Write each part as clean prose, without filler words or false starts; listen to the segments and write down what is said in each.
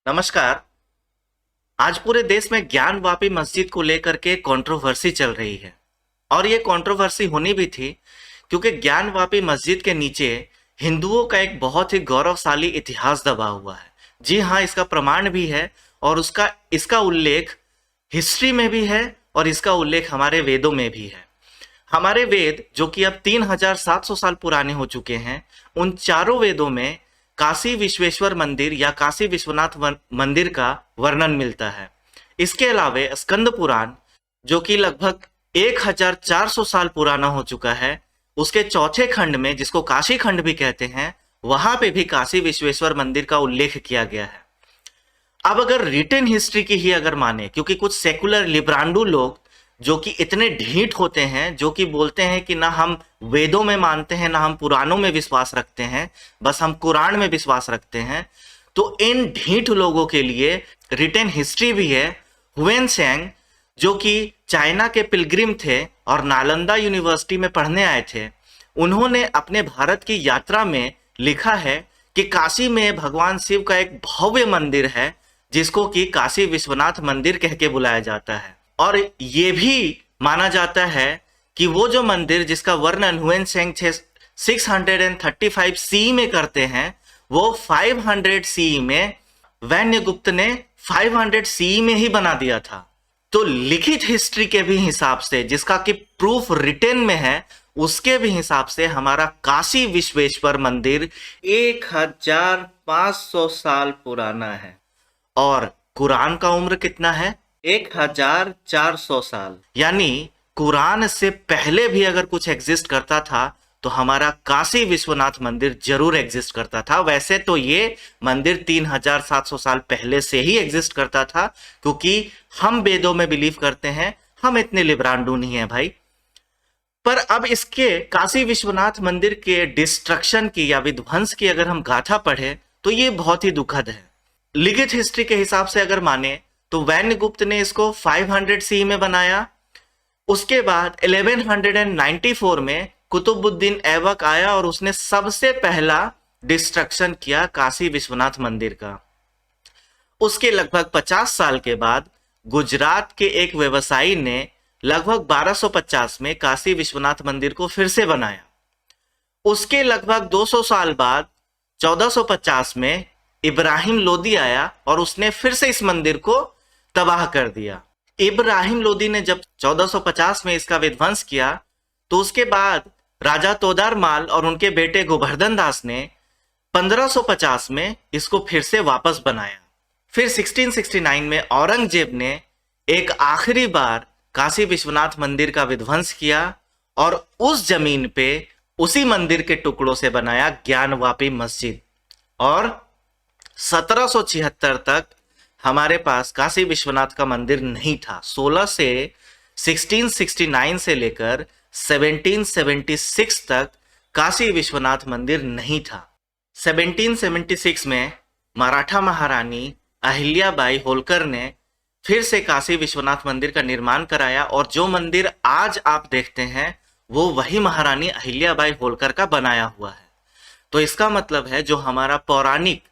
नमस्कार। आज पूरे देश में ज्ञानवापी मस्जिद को लेकर के कंट्रोवर्सी चल रही है और ये कंट्रोवर्सी होनी भी थी क्योंकि ज्ञानवापी मस्जिद के नीचे हिंदुओं का एक बहुत ही गौरवशाली इतिहास दबा हुआ है। जी हाँ, इसका प्रमाण भी है और उसका इसका उल्लेख हिस्ट्री में भी है और इसका उल्लेख हमारे वेदों में भी है। हमारे वेद जो कि अब 3700 साल पुराने हो चुके हैं, उन चारों वेदों में काशी विश्वेश्वर मंदिर या काशी विश्वनाथ मंदिर का वर्णन मिलता है। इसके अलावे स्कंद पुराण जो कि लगभग 1400 साल पुराना हो चुका है, उसके चौथे खंड में, जिसको काशी खंड भी कहते हैं, वहां पे भी काशी विश्वेश्वर मंदिर का उल्लेख किया गया है। अब अगर रिटन हिस्ट्री की ही अगर माने, क्योंकि कुछ सेकुलर लिब्रांडू लोग जो कि इतने ढीठ होते हैं, जो कि बोलते हैं कि ना हम वेदों में मानते हैं ना हम पुराणों में विश्वास रखते हैं, बस हम कुरान में विश्वास रखते हैं, तो इन ढीठ लोगों के लिए रिटन हिस्ट्री भी है। हुएन त्सांग जो कि चाइना के पिलग्रिम थे और नालंदा यूनिवर्सिटी में पढ़ने आए थे, उन्होंने अपने भारत की यात्रा में लिखा है कि काशी में भगवान शिव का एक भव्य मंदिर है जिसको कि काशी विश्वनाथ मंदिर कह के बुलाया जाता है। और ये भी माना जाता है कि वो जो मंदिर जिसका वर्णन हुएन त्सांग 635 सी में करते हैं, वो 500 सी में वैन्यगुप्त ने 500 सी में ही बना दिया था। तो लिखित हिस्ट्री के भी हिसाब से, जिसका कि प्रूफ रिटेन में है, उसके भी हिसाब से हमारा काशी विश्वेश्वर मंदिर 1500 साल पुराना है। और कुरान का उम्र कितना है? 1400 साल। यानी कुरान से पहले भी अगर कुछ एग्जिस्ट करता था तो हमारा काशी विश्वनाथ मंदिर जरूर एग्जिस्ट करता था। वैसे तो ये मंदिर 3700 साल पहले से ही एग्जिस्ट करता था, क्योंकि हम वेदों में बिलीव करते हैं, हम इतने लिब्रांडू नहीं है भाई। पर अब इसके काशी विश्वनाथ मंदिर के डिस्ट्रक्शन की या विध्वंस की अगर हम गाथा पढ़े तो ये बहुत ही दुखद है। लिखित हिस्ट्री के हिसाब से अगर माने तो वैन्यगुप्त ने इसको 500 सी में बनाया। उसके बाद 1194 में कुतुबुद्दीन ऐबक आया और उसने सबसे पहला डिस्ट्रक्शन किया काशी विश्वनाथ मंदिर का। उसके लगभग 50 साल के बाद गुजरात के एक व्यवसायी ने लगभग 1250 में काशी विश्वनाथ मंदिर को फिर से बनाया। उसके लगभग 200 साल बाद 1450 में इब्राहिम लोदी आया और उसने फिर से इस मंदिर को तबाह कर दिया। इब्राहिम लोदी ने जब 1450 में इसका विध्वंस किया तो उसके बाद राजा तोदरमाल और उनके बेटे गोवर्धन दास ने 1550 में इसको फिर से वापस बनाया। फिर 1669 में औरंगजेब ने एक आखिरी बार काशी विश्वनाथ मंदिर का विध्वंस किया और उस जमीन पे उसी मंदिर के टुकड़ों से बनाया ज्ञानवापी मस्जिद। और 1776 तक हमारे पास काशी विश्वनाथ का मंदिर नहीं था। 1669 से लेकर 1776 तक काशी विश्वनाथ मंदिर नहीं था। 1776 में मराठा महारानी अहिल्याबाई होलकर ने फिर से काशी विश्वनाथ मंदिर का निर्माण कराया और जो मंदिर आज आप देखते हैं वो वही महारानी अहिल्याबाई होलकर का बनाया हुआ है। तो इसका मतलब है जो हमारा पौराणिक,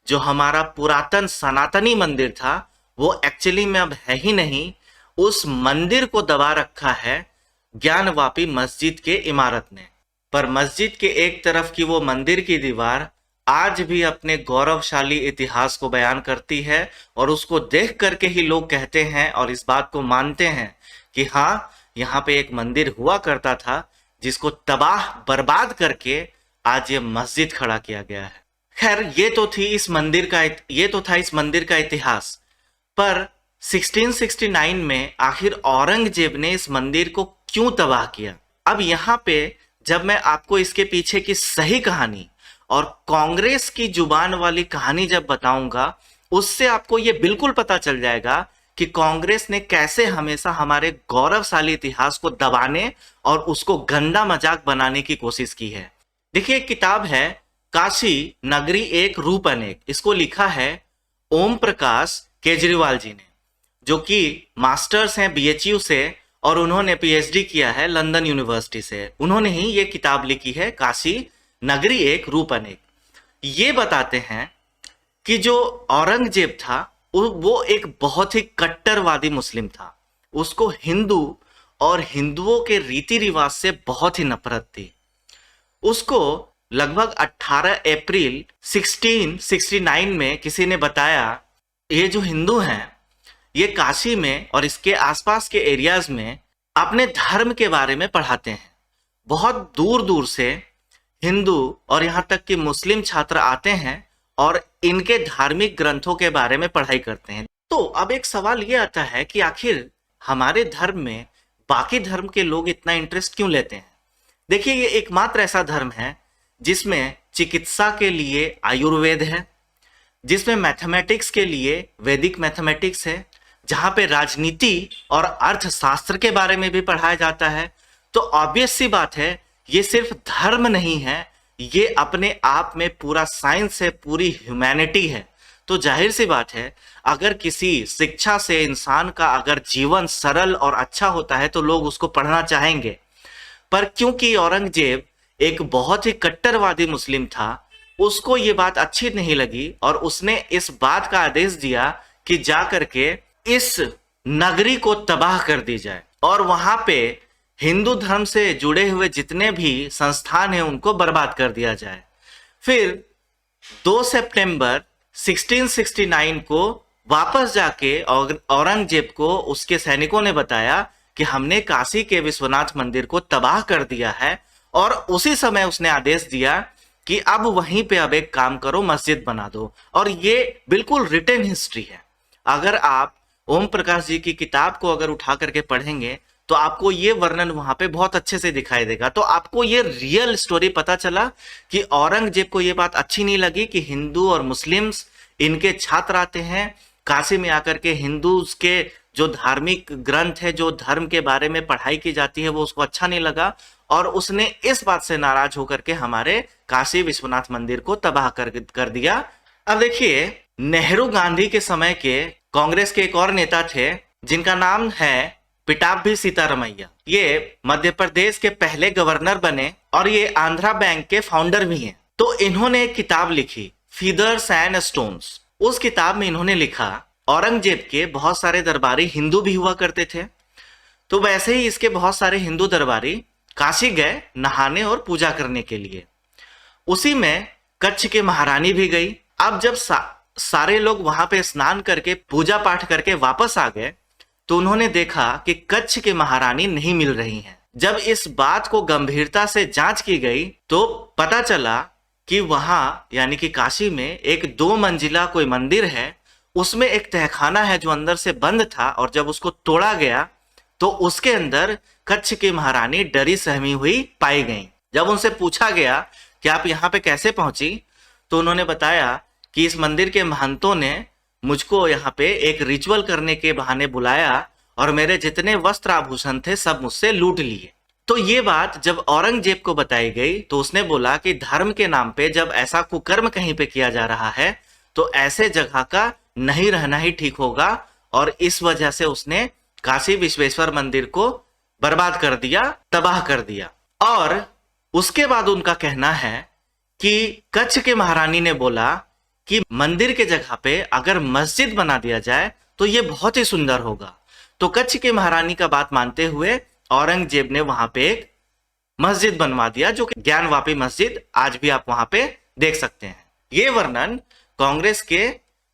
जो हमारा पुरातन सनातनी मंदिर था, वो एक्चुअली में अब है ही नहीं। उस मंदिर को दबा रखा है ज्ञानवापी मस्जिद के इमारत ने। पर मस्जिद के एक तरफ की वो मंदिर की दीवार आज भी अपने गौरवशाली इतिहास को बयान करती है और उसको देख करके ही लोग कहते हैं और इस बात को मानते हैं कि हाँ, यहाँ पे एक मंदिर हुआ करता था जिसको तबाह बर्बाद करके आज ये मस्जिद खड़ा किया गया है। खैर, ये तो था इस मंदिर का इतिहास। पर 1669 में आखिर औरंगजेब ने इस मंदिर को क्यों तबाह किया? अब यहाँ पे जब मैं आपको इसके पीछे की सही कहानी और कांग्रेस की जुबान वाली कहानी जब बताऊंगा, उससे आपको ये बिल्कुल पता चल जाएगा कि कांग्रेस ने कैसे हमेशा हमारे गौरवशाली इतिहास को दबाने और उसको गंदा मजाक बनाने की कोशिश की है। देखिए, एक किताब है काशी नगरी एक रूप अनेक। इसको लिखा है ओम प्रकाश केजरीवाल जी ने, जो कि मास्टर्स हैं बीएचयू से और उन्होंने पीएचडी किया है लंदन यूनिवर्सिटी से। उन्होंने ही ये किताब लिखी है काशी नगरी एक रूप अनेक। ये बताते हैं कि जो औरंगजेब था वो एक बहुत ही कट्टरवादी मुस्लिम था। उसको हिंदू और हिंदुओं के रीति रिवाज से बहुत ही नफरत थी। उसको लगभग 18 अप्रैल 1669 में किसी ने बताया, ये जो हिंदू हैं ये काशी में और इसके आसपास के एरियाज में अपने धर्म के बारे में पढ़ाते हैं। बहुत दूर दूर से हिंदू और यहाँ तक कि मुस्लिम छात्र आते हैं और इनके धार्मिक ग्रंथों के बारे में पढ़ाई करते हैं। तो अब एक सवाल ये आता है कि आखिर हमारे धर्म में बाकी धर्म के लोग इतना इंटरेस्ट क्यों लेते हैं? देखिए, ये एकमात्र ऐसा धर्म है जिसमें चिकित्सा के लिए आयुर्वेद है, जिसमें मैथमेटिक्स के लिए वैदिक मैथमेटिक्स है, जहां पे राजनीति और अर्थशास्त्र के बारे में भी पढ़ाया जाता है। तो ऑब्वियस सी बात है, ये सिर्फ धर्म नहीं है, ये अपने आप में पूरा साइंस है, पूरी ह्यूमैनिटी है। तो जाहिर सी बात है, अगर किसी शिक्षा से इंसान का अगर जीवन सरल और अच्छा होता है तो लोग उसको पढ़ना चाहेंगे। पर क्योंकि औरंगजेब एक बहुत ही कट्टरवादी मुस्लिम था, उसको ये बात अच्छी नहीं लगी और उसने इस बात का आदेश दिया कि जा करके इस नगरी को तबाह कर दी जाए और वहां पे हिंदू धर्म से जुड़े हुए जितने भी संस्थान हैं उनको बर्बाद कर दिया जाए। फिर 2 सितंबर 1669 को वापस जाके औरंगजेब को उसके सैनिकों ने बताया कि हमने काशी के विश्वनाथ मंदिर को तबाह कर दिया है, और उसी समय उसने आदेश दिया कि अब वहीं पे अब एक काम करो, मस्जिद बना दो। और ये बिल्कुल रिटन हिस्ट्री है। अगर आप ओम प्रकाश जी की किताब को अगर उठा करके पढ़ेंगे तो आपको ये वर्णन वहां पे बहुत अच्छे से दिखाई देगा। तो आपको ये रियल स्टोरी पता चला कि औरंगजेब को ये बात अच्छी नहीं लगी कि हिंदू और मुस्लिम्स इनके छात्र आते हैं काशी में आकर के, हिंदू के जो धार्मिक ग्रंथ है, जो धर्म के बारे में पढ़ाई की जाती है, वो उसको अच्छा नहीं लगा और उसने इस बात से नाराज होकर के हमारे काशी विश्वनाथ मंदिर को तबाह कर दिया। अब देखिए, नेहरू गांधी के समय के कांग्रेस के एक और नेता थे जिनका नाम है पिटाभी सीतारमैया। ये मध्य प्रदेश के पहले गवर्नर बने और ये आंध्रा बैंक के फाउंडर भी हैं। तो इन्होंने एक किताब लिखी, फीदर्स एंड स्टोन्स। उस किताब में इन्होंने लिखा, औरंगजेब के बहुत सारे दरबारी हिंदू भी हुआ करते थे, तो वैसे ही इसके बहुत सारे हिंदू दरबारी काशी गए नहाने और पूजा करने के लिए। उसी में कच्छ की महारानी भी गई। अब जब सारे लोग वहां पे स्नान करके पूजा पाठ करके वापस आ गए तो उन्होंने देखा कि कच्छ की महारानी नहीं मिल रही हैं। जब इस बात को गंभीरता से जांच की गई तो पता चला कि वहां यानी कि काशी में एक 2 मंजिला कोई मंदिर है, उसमें एक तहखाना है जो अंदर से बंद था, और जब उसको तोड़ा गया तो उसके अंदर कच्छ की महारानी डरी सहमी हुई पाई गई। जब उनसे पूछा गया कि आप यहाँ पे कैसे पहुंची, तो उन्होंने बताया कि इस मंदिर के महंतों ने मुझको यहाँ पे एक रिचुअल करने के बहाने बुलाया और मेरे जितने वस्त्र आभूषण थे सब मुझसे लूट लिए। तो ये बात जब औरंगजेब को बताई गई तो उसने बोला कि धर्म के नाम पे जब ऐसा कुकर्म कहीं पे किया जा रहा है तो ऐसे जगह का नहीं रहना ही ठीक होगा, और इस वजह से उसने काशी विश्वेश्वर मंदिर को बर्बाद कर दिया, तबाह कर दिया। और उसके बाद उनका कहना है कि कच्छ के महारानी ने बोला कि मंदिर के जगह पे अगर मस्जिद बना दिया जाए तो ये बहुत ही सुंदर होगा। तो कच्छ के महारानी का बात मानते हुए औरंगजेब ने वहां पे एक मस्जिद बनवा दिया, जो कि ज्ञानवापी मस्जिद आज भी आप वहां पे देख सकते हैं। ये वर्णन कांग्रेस के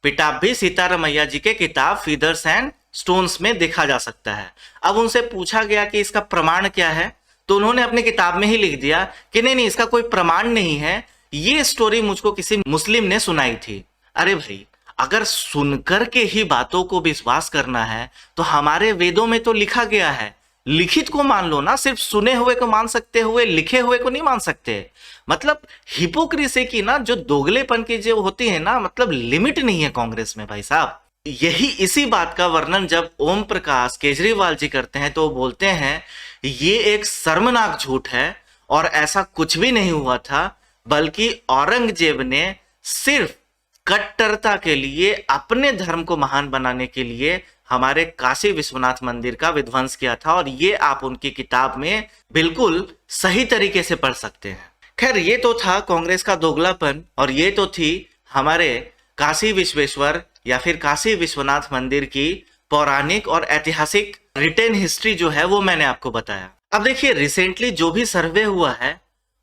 पिटाभी सीतारमैया जी के किताब फीदर्स एंड स्टोन्स में देखा जा सकता है। अब उनसे पूछा गया कि इसका प्रमाण क्या है, तो उन्होंने अपनी किताब में ही लिख दिया कि नहीं, इसका कोई प्रमाण नहीं है, ये स्टोरी मुझको किसी मुस्लिम ने सुनाई थी। अरे भाई, अगर सुनकर के ही बातों को विश्वास करना है तो हमारे वेदों में तो लिखा गया है, लिखित को मान लो ना, सिर्फ सुने हुए को मान सकते हुए लिखे हुए को नहीं मान सकते। मतलब हिपोक्रेसी की ना जो दोगलेपन की जो होती है ना, मतलब लिमिट नहीं है कांग्रेस में भाई साहब। यही इसी बात का वर्णन जब ओम प्रकाश केजरीवाल जी करते हैं तो बोलते हैं ये एक शर्मनाक झूठ है और ऐसा कुछ भी नहीं हुआ था, बल्कि औरंगजेब ने सिर्फ कट्टरता के लिए, अपने धर्म को महान बनाने के लिए हमारे काशी विश्वनाथ मंदिर का विध्वंस किया था। और ये आप उनकी किताब में बिल्कुल सही तरीके से पढ़ सकते हैं। खैर, ये तो था कांग्रेस का दोगलापन और ये तो थी हमारे काशी विश्वेश्वर या फिर काशी विश्वनाथ मंदिर की पौराणिक और ऐतिहासिक रिटेन हिस्ट्री जो है वो मैंने आपको बताया। अब देखिए, रिसेंटली जो भी सर्वे हुआ है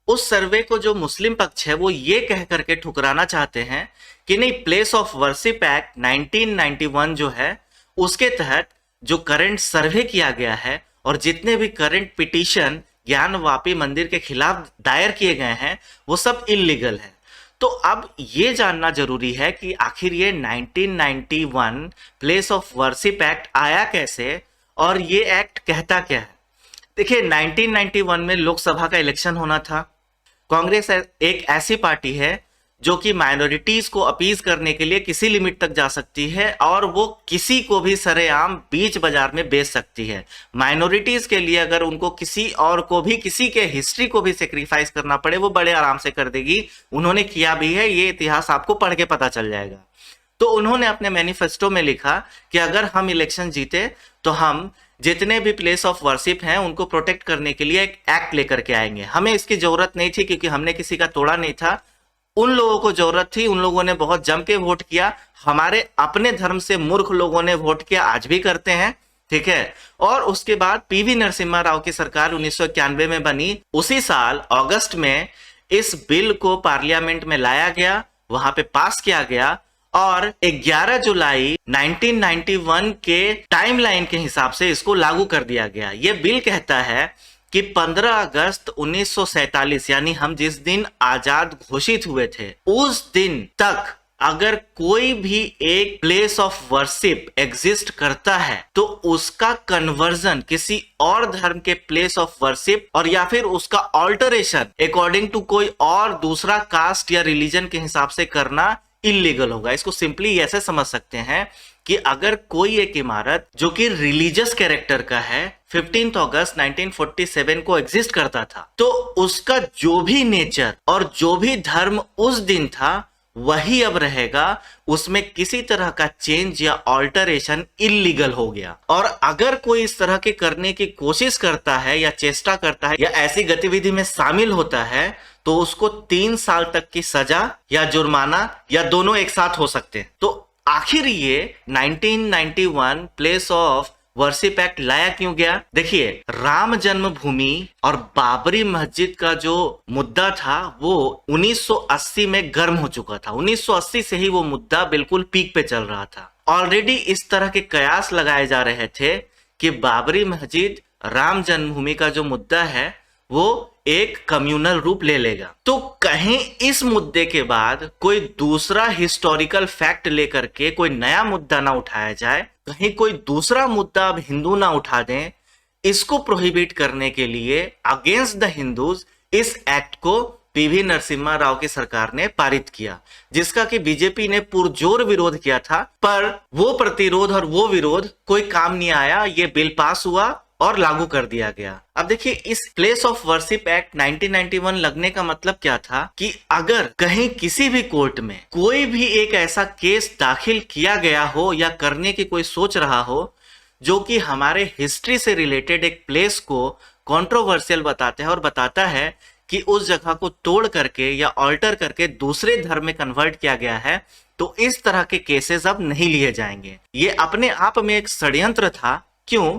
उस सर्वे को जो मुस्लिम पक्ष है वो ये कह करके ठुकराना चाहते हैं कि नहीं, प्लेस ऑफ वर्शिप एक्ट 1991 जो है उसके तहत जो करंट सर्वे किया गया है और जितने भी करंट पिटीशन ज्ञानवापी मंदिर के खिलाफ दायर किए गए हैं वो सब इलीगल है। तो अब ये जानना जरूरी है कि आखिर ये 1991 प्लेस ऑफ वर्शिप एक्ट आया कैसे और ये एक्ट कहता क्या है। देखिए, 1991 में लोकसभा का इलेक्शन होना था। कांग्रेस एक ऐसी पार्टी है जो कि माइनॉरिटीज को अपीज करने के लिए किसी लिमिट तक जा सकती है और वो किसी को भी सरेआम बीच बाजार में बेच सकती है। माइनॉरिटीज के लिए अगर उनको किसी और को भी, किसी के हिस्ट्री को भी सेक्रीफाइस करना पड़े वो बड़े आराम से कर देगी। उन्होंने किया भी है, ये इतिहास आपको पढ़ के पता चल जाएगा। तो उन्होंने अपने मैनिफेस्टो में लिखा कि अगर हम इलेक्शन जीते तो हम जितने भी प्लेस ऑफ वर्शिप हैं उनको प्रोटेक्ट करने के लिए एक एक्ट लेकर के आएंगे। हमें इसकी जरूरत नहीं थी क्योंकि हमने किसी का तोड़ा नहीं था, उन लोगों को जरूरत थी, उन लोगों ने बहुत जम के वोट किया। हमारे अपने धर्म से मूर्ख लोगों ने वोट किया, आज भी करते हैं, ठीक है। और उसके बाद पीवी नरसिम्हा राव की सरकार 1991 में बनी। उसी साल अगस्त में इस बिल को पार्लियामेंट में लाया गया, वहां पे पास किया गया और 11 जुलाई 1991 के टाइमलाइन के हिसाब से इसको लागू कर दिया गया। यह बिल कहता है कि 15 अगस्त 1947 यानी हम जिस दिन आजाद घोषित हुए थे उस दिन तक अगर कोई भी एक प्लेस ऑफ वर्शिप एग्जिस्ट करता है तो उसका कन्वर्जन किसी और धर्म के प्लेस ऑफ वर्शिप और या फिर उसका ऑल्टरेशन अकॉर्डिंग टू कोई और दूसरा कास्ट या रिलीजन के हिसाब से करना इलीगल होगा। इसको सिंपली ऐसे समझ सकते हैं कि अगर कोई एक इमारत जो कि रिलीजियस कैरेक्टर का है 15 अगस्त 1947 को एग्जिस्ट करता था तो उसका जो भी नेचर और जो भी धर्म उस दिन था वही अब रहेगा, उसमें किसी तरह का चेंज या ऑल्टरेशन इलीगल हो गया। और अगर कोई इस तरह के करने की कोशिश करता है या चेष्टा करता है या ऐसी गतिविधि में शामिल होता है तो उसको 3 साल तक की सजा या जुर्माना या दोनों एक साथ हो सकते हैं। तो आखिर ये 1991 प्लेस ऑफ वर्शिप एक्ट लाया क्यों गया? देखिए, राम जन्मभूमि और बाबरी मस्जिद का जो मुद्दा था वो 1980 में गर्म हो चुका था। 1980 से ही वो मुद्दा बिल्कुल पीक पे चल रहा था। ऑलरेडी इस तरह के कयास लगाए जा रहे थे कि बाबरी मस्जिद राम जन्मभूमि का जो मुद्दा है वो एक कम्युनल रूप ले लेगा। तो कहीं इस मुद्दे के बाद कोई दूसरा हिस्टोरिकल फैक्ट लेकर के कोई नया मुद्दा ना उठाया जाए, कहीं कोई दूसरा मुद्दा अब हिंदू ना उठा दें, इसको प्रोहिबिट करने के लिए अगेंस्ट द हिंदूज इस एक्ट को पीवी नरसिम्हा राव की सरकार ने पारित किया, जिसका कि बीजेपी ने पुरजोर विरोध किया था। पर वो प्रतिरोध और वो विरोध कोई काम नहीं आया, ये बिल पास हुआ और लागू कर दिया गया। अब देखिए, इस प्लेस ऑफ वर्शिप एक्ट 1991 लगने का मतलब क्या था कि अगर कहीं किसी भी कोर्ट में कोई भी एक ऐसा केस दाखिल किया गया हो या करने की कोई सोच रहा हो जो कि हमारे हिस्ट्री से रिलेटेड एक प्लेस को कंट्रोवर्शियल बताता है और बताता है कि उस जगह को तोड़ करके या ऑल्टर करके दूसरे धर्म में कन्वर्ट किया गया है, तो इस तरह के केसेस अब नहीं लिए जाएंगे। ये अपने आप में एक षड्यंत्र था। क्यों?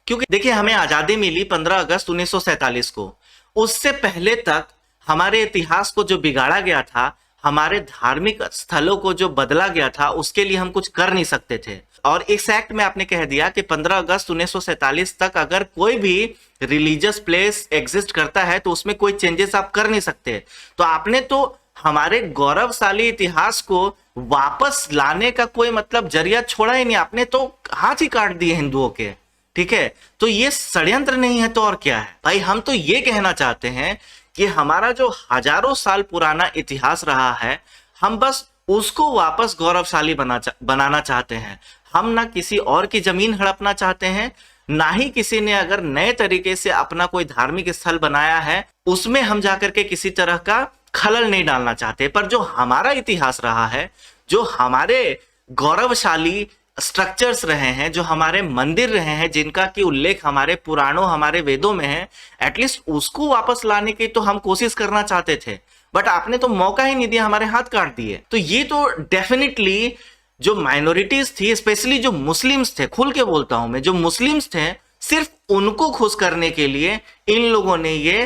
क्योंकि देखिए, हमें आजादी मिली 15 अगस्त 1947 को। उससे पहले तक हमारे इतिहास को जो बिगाड़ा गया था, हमारे धार्मिक स्थलों को जो बदला गया था, उसके लिए हम कुछ कर नहीं सकते थे। और इस एक्ट में आपने कह दिया कि 15 अगस्त 1947 तक अगर कोई भी रिलीजियस प्लेस एग्जिस्ट करता है तो उसमें कोई चेंजेस आप कर नहीं सकते। तो आपने तो हमारे गौरवशाली इतिहास को वापस लाने का कोई मतलब जरिया छोड़ा ही नहीं, आपने तो हाथ ही काट दिए हिंदुओं के। ठीक है, तो ये षड्यंत्र नहीं है तो और क्या है भाई? हम तो ये कहना चाहते हैं कि हमारा जो हजारों साल पुराना इतिहास रहा है, हम बस उसको वापस गौरवशाली बनाना चाहते हैं। हम ना किसी और की जमीन हड़पना चाहते हैं, ना ही किसी ने अगर नए तरीके से अपना कोई धार्मिक स्थल बनाया है उसमें हम जाकर के किसी तरह का खलल नहीं डालना चाहते। पर जो हमारा इतिहास रहा है, जो हमारे गौरवशाली स्ट्रक्चर्स रहे हैं, जो हमारे मंदिर रहे हैं, जिनका की उल्लेख हमारे पुराणों, हमारे वेदों में है, एटलीस्ट उसको वापस लाने की तो हम कोशिश करना चाहते थे। बट आपने तो मौका ही नहीं दिया, हमारे हाथ काट दिए। तो ये तो डेफिनेटली जो माइनॉरिटीज थी, स्पेशली जो मुस्लिम्स थे, खुल के बोलता हूं मैं, जो मुस्लिम्स थे, सिर्फ उनको खुश करने के लिए इन लोगों ने ये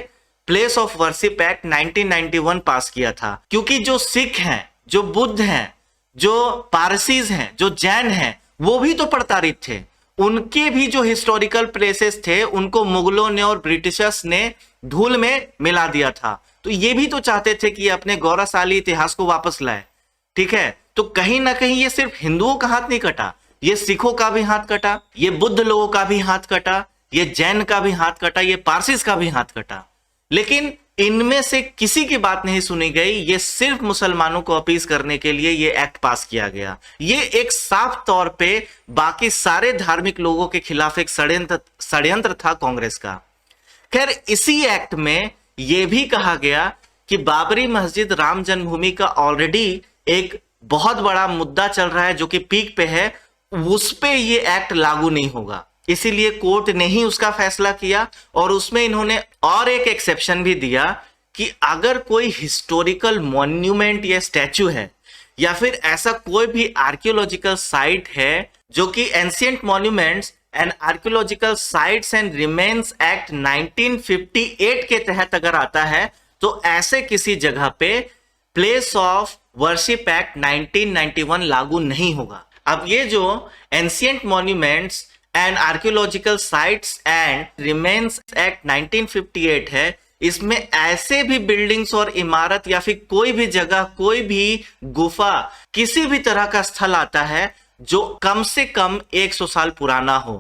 प्लेस ऑफ वर्शिप एक्ट 1991 पास किया था। क्योंकि जो सिख हैं, जो बुद्ध हैं, जो पारसीज हैं, जो जैन हैं, वो भी तो प्रताड़ित थे। उनके भी जो हिस्टोरिकल प्लेसेस थे उनको मुगलों ने और ब्रिटिशर्स ने धूल में मिला दिया था। तो ये भी तो चाहते थे कि अपने गौरवशाली इतिहास को वापस लाए। ठीक है, तो कहीं ना कहीं ये सिर्फ हिंदुओं का हाथ नहीं कटा, ये सिखों का भी हाथ कटा, ये बुद्ध लोगों का भी हाथ कटा, ये जैन का भी हाथ कटा, ये पारसीज का भी हाथ कटा। लेकिन इनमें से किसी की बात नहीं सुनी गई। ये सिर्फ मुसलमानों को अपीज करने के लिए ये एक्ट पास किया गया। ये एक साफ तौर पे बाकी सारे धार्मिक लोगों के खिलाफ एक षड्यंत्र था कांग्रेस का। खैर, इसी एक्ट में यह भी कहा गया कि बाबरी मस्जिद राम जन्मभूमि का ऑलरेडी एक बहुत बड़ा मुद्दा चल रहा है जो कि पीक पे है, उस पे ये एक्ट लागू नहीं होगा। इसीलिए कोर्ट ने ही उसका फैसला किया और उसमें इन्होंने और एक एक्सेप्शन भी दिया कि अगर कोई हिस्टोरिकल मॉन्यूमेंट या स्टैचू है या फिर ऐसा कोई भी आर्कियोलॉजिकल साइट है जो कि ancient monuments and archaeological sites and remains act 1958 के तहत अगर आता है, तो ऐसे किसी जगह पे प्लेस ऑफ वर्शिप एक्ट 1991 लागू नहीं होगा। अब ये जो ancient monuments and archaeological sites and remains act 1958 है, इसमें ऐसे भी बिल्डिंग्स और इमारत या फिर कोई भी जगह, कोई भी गुफा, किसी भी तरह का स्थल आता है जो कम से कम 100 साल पुराना हो।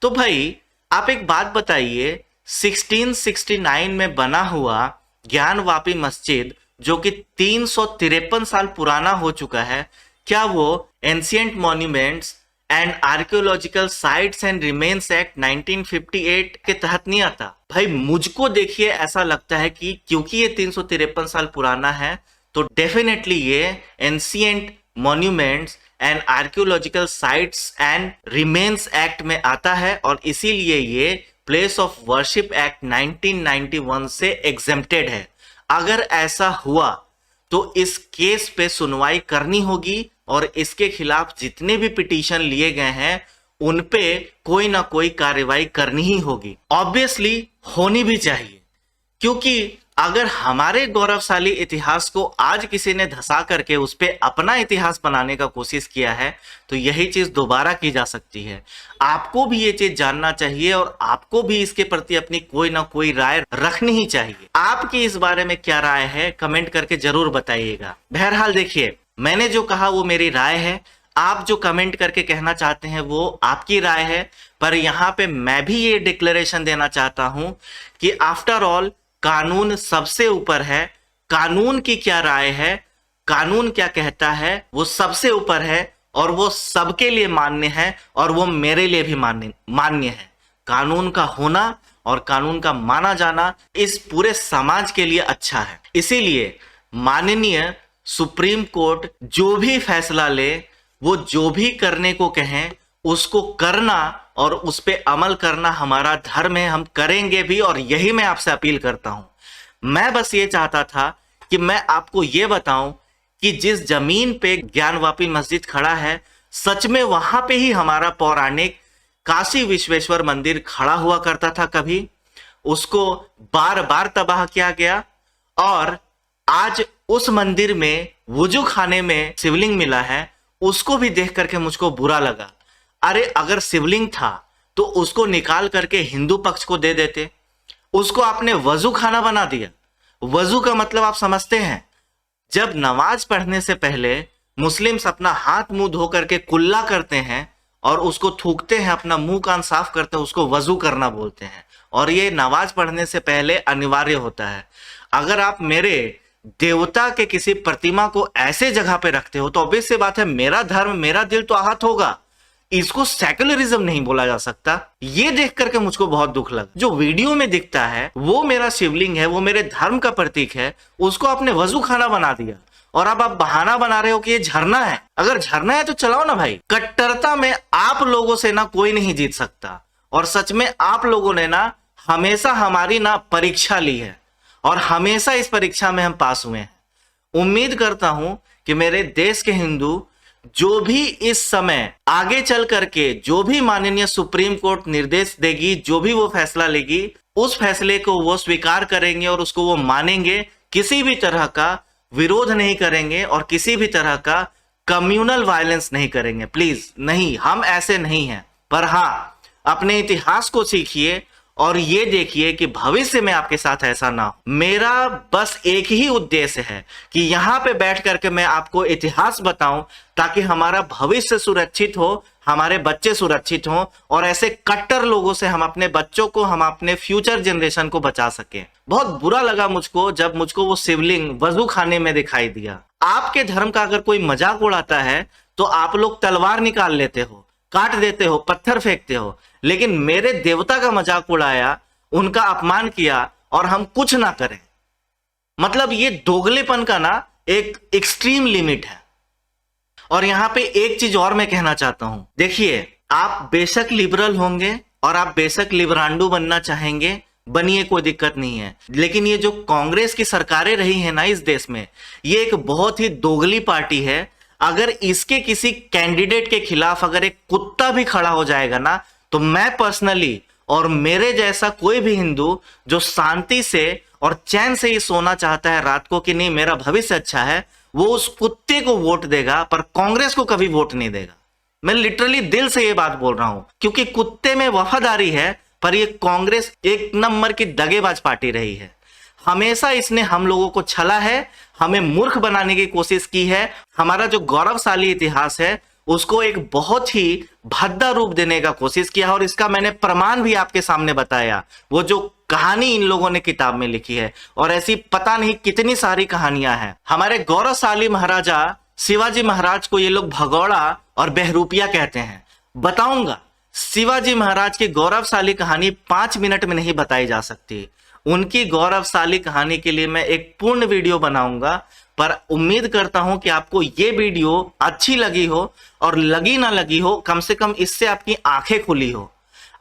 तो भाई आप एक बात बताइए, 1669 में बना हुआ ज्ञानवापी मस्जिद जो कि 353 साल पुराना हो चुका है, क्या वो ancient monuments and archaeological sites and remains act 1958 के तहत नहीं आता? भाई मुझको देखिए ऐसा लगता है कि क्योंकि ये 353 साल पुराना है तो डेफिनेटली ये ancient monuments and archaeological sites and remains act में आता है और इसीलिए ये प्लेस ऑफ वर्शिप एक्ट 1991 से एग्जेम्प्टेड है। अगर ऐसा हुआ तो इस केस पे सुनवाई करनी होगी और इसके खिलाफ जितने भी पिटीशन लिए गए हैं उन पे कोई ना कोई कार्रवाई करनी ही होगी। ऑब्वियसली होनी भी चाहिए, क्योंकि अगर हमारे गौरवशाली इतिहास को आज किसी ने धसा करके उस पे अपना इतिहास बनाने का कोशिश किया है तो यही चीज दोबारा की जा सकती है। आपको भी ये चीज जानना चाहिए और आपको भी इसके प्रति अपनी कोई ना कोई राय रखनी ही चाहिए। आपकी इस बारे में क्या राय है कमेंट करके जरूर बताइएगा। बहरहाल देखिए, मैंने जो कहा वो मेरी राय है, आप जो कमेंट करके कहना चाहते हैं वो आपकी राय है, पर यहाँ पे मैं भी ये डिक्लेरेशन देना चाहता हूं कि आफ्टर ऑल कानून सबसे ऊपर है। कानून की क्या राय है, कानून क्या कहता है, वो सबसे ऊपर है और वो सबके लिए मान्य है और वो मेरे लिए भी मान्य है। कानून का होना और कानून का माना जाना इस पूरे समाज के लिए अच्छा है। इसीलिए माननीय सुप्रीम कोर्ट जो भी फैसला ले, वो जो भी करने को कहें उसको करना और उस पे अमल करना हमारा धर्म है, हम करेंगे भी। और यही मैं आपसे अपील करता हूं। मैं बस ये चाहता था कि मैं आपको ये बताऊं कि जिस जमीन पे ज्ञानवापी मस्जिद खड़ा है, सच में वहां पे ही हमारा पौराणिक काशी विश्वेश्वर मंदिर खड़ा हुआ करता था। कभी उसको बार बार तबाह किया गया और आज उस मंदिर में वुजू खाने में शिवलिंग मिला है, उसको भी देख करके मुझको बुरा लगा। अरे अगर शिवलिंग था तो उसको निकाल करके हिंदू पक्ष को दे देते, उसको आपने वजू खाना बना दिया। वजू का मतलब आप समझते हैं, जब नमाज पढ़ने से पहले मुस्लिम्स अपना हाथ मुंह धो करके कुल्ला करते हैं और उसको थूकते हैं, अपना मुंह कान साफ करते हैं, उसको वजू करना बोलते हैं और ये नमाज पढ़ने से पहले अनिवार्य होता है। अगर आप मेरे देवता के किसी प्रतिमा को ऐसे जगह पे रखते हो तो ऑब्वियस सी बात है मेरा धर्म, मेरा दिल तो आहत होगा। इसको सेकुलरिज्म नहीं बोला जा सकता। ये देख करके मुझको बहुत दुख लगा। जो वीडियो में दिखता है वो मेरा शिवलिंग है, वो मेरे धर्म का प्रतीक है, उसको आपने वजू खाना बना दिया और अब आप बहाना बना रहे हो कि ये झरना है। अगर झरना है तो चलाओ ना भाई। कट्टरता में आप लोगों से ना कोई नहीं जीत सकता और सच में आप लोगों ने ना हमेशा हमारी ना परीक्षा ली है और हमेशा इस परीक्षा में हम पास हुए हैं। उम्मीद करता हूं कि मेरे देश के हिंदू जो भी इस समय आगे चल करके जो भी माननीय सुप्रीम कोर्ट निर्देश देगी, जो भी वो फैसला लेगी, उस फैसले को वो स्वीकार करेंगे और उसको वो मानेंगे, किसी भी तरह का विरोध नहीं करेंगे और किसी भी तरह का कम्युनल वायलेंस नहीं करेंगे। प्लीज नहीं, हम ऐसे नहीं हैं। पर हाँ, अपने इतिहास को सीखिए और ये देखिए कि भविष्य में आपके साथ ऐसा ना हो। मेरा बस एक ही उद्देश्य है कि यहां पे बैठ करके मैं आपको इतिहास बताऊं ताकि हमारा भविष्य सुरक्षित हो, हमारे बच्चे सुरक्षित हों और ऐसे कट्टर लोगों से हम अपने बच्चों को, हम अपने फ्यूचर जनरेशन को बचा सकें। बहुत बुरा लगा मुझको जब मुझको वो शिवलिंग वजू खाने में दिखाई दिया। आपके धर्म का अगर कोई मजाक उड़ाता है तो आप लोग तलवार निकाल लेते हो, काट देते हो, पत्थर फेंकते हो, लेकिन मेरे देवता का मजाक उड़ाया, उनका अपमान किया और हम कुछ ना करें। मतलब ये दोगलेपन का ना एक एक्सट्रीम लिमिट है। और यहां पे एक चीज और मैं कहना चाहता हूं, देखिए, आप बेशक लिबरल होंगे और आप बेशक लिबरांडू बनना चाहेंगे, बनिए, कोई दिक्कत नहीं है, लेकिन ये जो कांग्रेस की सरकारें रही है ना इस देश में, ये एक बहुत ही दोगली पार्टी है। अगर इसके किसी कैंडिडेट के खिलाफ अगर एक कुत्ता भी खड़ा हो जाएगा ना, तो मैं पर्सनली और मेरे जैसा कोई भी हिंदू जो शांति से और चैन से ही सोना चाहता है रात को कि नहीं मेरा भविष्य अच्छा है, वो उस कुत्ते को वोट देगा, पर कांग्रेस को कभी वोट नहीं देगा। मैं लिटरली दिल से ये बात बोल रहा हूं, क्योंकि कुत्ते में वफादारी है, पर ये कांग्रेस एक नंबर की दगेबाज पार्टी रही है। हमेशा इसने हम लोगों को छला है, हमें मूर्ख बनाने की कोशिश की है। हमारा जो गौरवशाली इतिहास है उसको एक बहुत ही भद्दा रूप देने का कोशिश किया और इसका मैंने प्रमाण भी आपके सामने बताया। वो जो कहानी इन लोगों ने किताब में लिखी है, और ऐसी पता नहीं कितनी सारी कहानियां हैं। हमारे गौरवशाली महाराजा शिवाजी महाराज को ये लोग भगौड़ा और बहरूपिया कहते हैं। बताऊंगा, शिवाजी महाराज की गौरवशाली कहानी 5 मिनट में नहीं बताई जा सकती। उनकी गौरवशाली कहानी के लिए मैं एक पूर्ण वीडियो बनाऊंगा, पर उम्मीद करता हूं कि आपको ये वीडियो अच्छी लगी हो, और लगी ना लगी हो, कम से कम इससे आपकी आंखें खुली हो।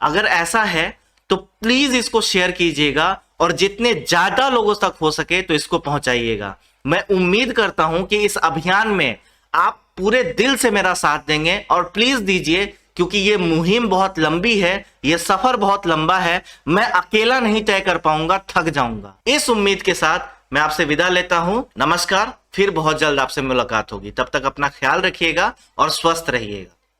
अगर ऐसा है तो प्लीज इसको शेयर कीजिएगा और जितने ज्यादा लोगों तक हो सके तो इसको पहुंचाइएगा। मैं उम्मीद करता हूं कि इस अभियान में आप पूरे दिल से मेरा साथ देंगे, और प्लीज दीजिए, क्योंकि ये मुहिम बहुत लंबी है, ये सफर बहुत लंबा है, मैं अकेला नहीं तय कर पाऊंगा, थक जाऊंगा। इस उम्मीद के साथ मैं आपसे विदा लेता हूं। नमस्कार, फिर बहुत जल्द आपसे मुलाकात होगी। तब तक अपना ख्याल रखिएगा और स्वस्थ रहिएगा।